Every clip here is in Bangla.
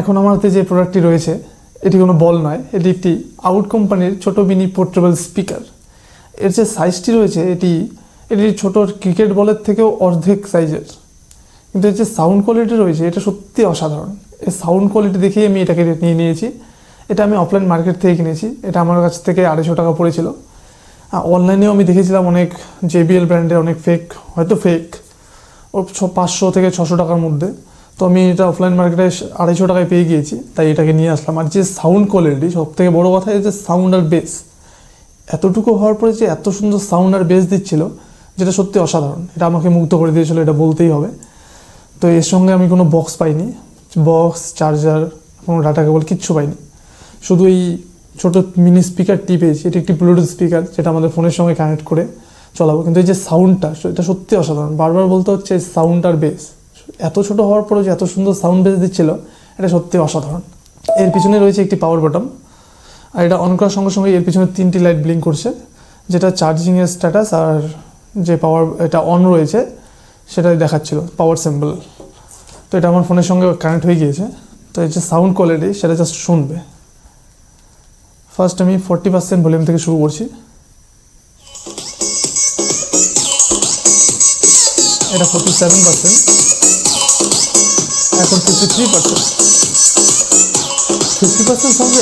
এখন আমার হাতে যে প্রোডাক্টটি রয়েছে এটি কোনো বল নয়, এটি একটি আউট কোম্পানির ছোটো মিনি পোর্টেবল স্পিকার। এর যে সাইজটি রয়েছে এটি ছোটো ক্রিকেট বলের থেকেও অর্ধেক সাইজের, কিন্তু এর যে সাউন্ড কোয়ালিটি রয়েছে এটা সত্যি অসাধারণ। এই সাউন্ড কোয়ালিটি দেখেই আমি এটাকে নিয়ে নিয়েছি। এটা আমি অফলাইন মার্কেট থেকে কিনেছি, এটা আমার কাছ থেকে 250 টাকা পড়েছিল। অনলাইনেও আমি দেখেছিলাম অনেক JBL ব্র্যান্ডের অনেক ফেক, হয়তো ফেক, ও 500 থেকে 600 টাকার মধ্যে। তো আমি এটা অফলাইন মার্কেটে 250 টাকায় পেয়ে গিয়েছি, তাই এটাকে নিয়ে আসলাম। আর যে সাউন্ড কোয়ালিটি, সব থেকে বড়ো কথা এই যে সাউন্ড আর বেস, এতটুকু হওয়ার পরে যে এত সুন্দর সাউন্ড আর বেস দিচ্ছিল, যেটা সত্যি অসাধারণ। এটা আমাকে মুগ্ধ করে দিয়েছিল, এটা বলতেই হবে। তো এর সঙ্গে আমি কোনো বক্স পাইনি, বক্স, চার্জার, কোনো ডাটা কেবল কিচ্ছু পাইনি, শুধু এই ছোটো মিনি স্পিকারটি পেয়েছি। এটি একটি ব্লুটুথ স্পিকার, যেটা আমাদের ফোনের সঙ্গে কানেক্ট করে চালাবো। কিন্তু এই যে সাউন্ডটা, এটা সত্যি অসাধারণ। বারবার বলতে হচ্ছে সাউন্ড আর বেস, এত ছোটো হওয়ার পরেও যে এত সুন্দর সাউন্ড বেস দিচ্ছিল, এটা সত্যি অসাধারণ। এর পিছনে রয়েছে একটি পাওয়ার বাটন, আর এটা অন করার সঙ্গে সঙ্গে এর পিছনে 3টি লাইট ব্লিঙ্ক করছে, যেটা চার্জিংয়ের স্ট্যাটাস আর যে পাওয়ার এটা অন রয়েছে সেটাই দেখাচ্ছিল, পাওয়ার সিম্বল। তো এটা আমার ফোনের সঙ্গে কানেক্ট হয়ে গিয়েছে। তো এই যে সাউন্ড কোয়ালিটি সেটা জাস্ট শুনবে। ফার্স্ট আমি 40% ভলিউম থেকে শুরু করছি। এটা 47%, এখন 53%। 50% সাউন্ডে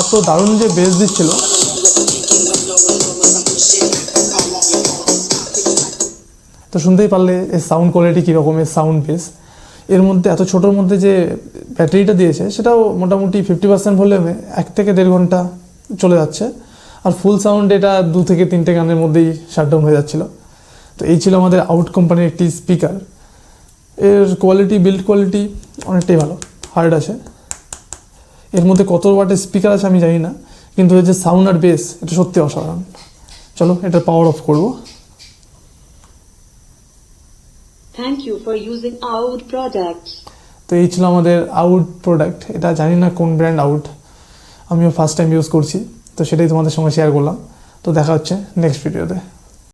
এত দারুণ যে বেস দিচ্ছিল। তো শুনতেই পারলে এর সাউন্ড কোয়ালিটি কীরকম, এর সাউন্ড বেস। এর মধ্যে এত ছোটোর মধ্যে যে ব্যাটারিটা দিয়েছে সেটাও মোটামুটি 50% ভলিউমে 1 থেকে 1.5 ঘন্টা চলে যাচ্ছে। আর ফুল সাউন্ড এটা 2 থেকে 3টে গানের মধ্যেই শাটডাউন হয়ে যাচ্ছিলো। তো এই ছিল আমাদের আউট কোম্পানির একটি স্পিকার। এর কোয়ালিটি, বিল্ড কোয়ালিটি অনেকটাই ভালো, হার্ড আছে। এর মধ্যে কত ওয়াটের স্পিকার আছে আমি জানি না, কিন্তু এর যে সাউন্ড আর বেস এটা সত্যি অসাধারণ। চলো এটার পাওয়ার অফ করবো। Thank you for using Out products. তো এই ছিল আমাদের আউট প্রোডাক্ট। এটা জানি না কোন ব্র্যান্ড আউট, আমিও ফার্স্ট টাইম ইউজ করছি, তো সেটাই তোমাদের সঙ্গে শেয়ার করলাম। তো দেখা হচ্ছে নেক্সট ভিডিওতে।